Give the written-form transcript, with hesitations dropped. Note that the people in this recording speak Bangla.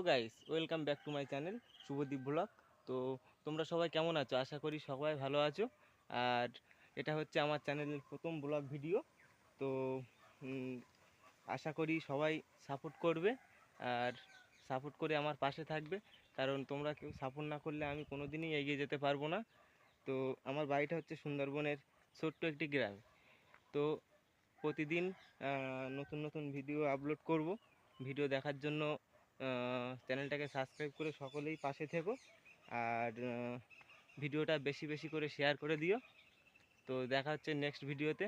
Hello guys, welcome back to my channel Subhadeep blog. তো তোমরা সবাই কেমন আছো? আশা করি সবাই ভালো আছো। আর এটা হচ্ছে আমার চ্যানেলের প্রথম ব্লগ ভিডিও। তো উম, আশা করি সবাই সাপোর্ট করবে আর সাপোর্ট করে আমার পাশে থাকবে, কারণ তোমরা কেউ সাপোর্ট না করলে আমি কোনো দিনই এগিয়ে যেতে পারবো না। তো আমার বাড়িটা হচ্ছে সুন্দরবনের ছোট্ট একটি গ্রামে। তো প্রতিদিন নতুন নতুন ভিডিও আপলোড করব। ভিডিও দেখার জন্য চ্যানেলটাকে সাবস্ক্রাইব করে সকলেই পাশে থেকো। আর ভিডিওটা বেশি বেশি করে শেয়ার করে দিও। তো দেখা হচ্ছে নেক্সট ভিডিওতে।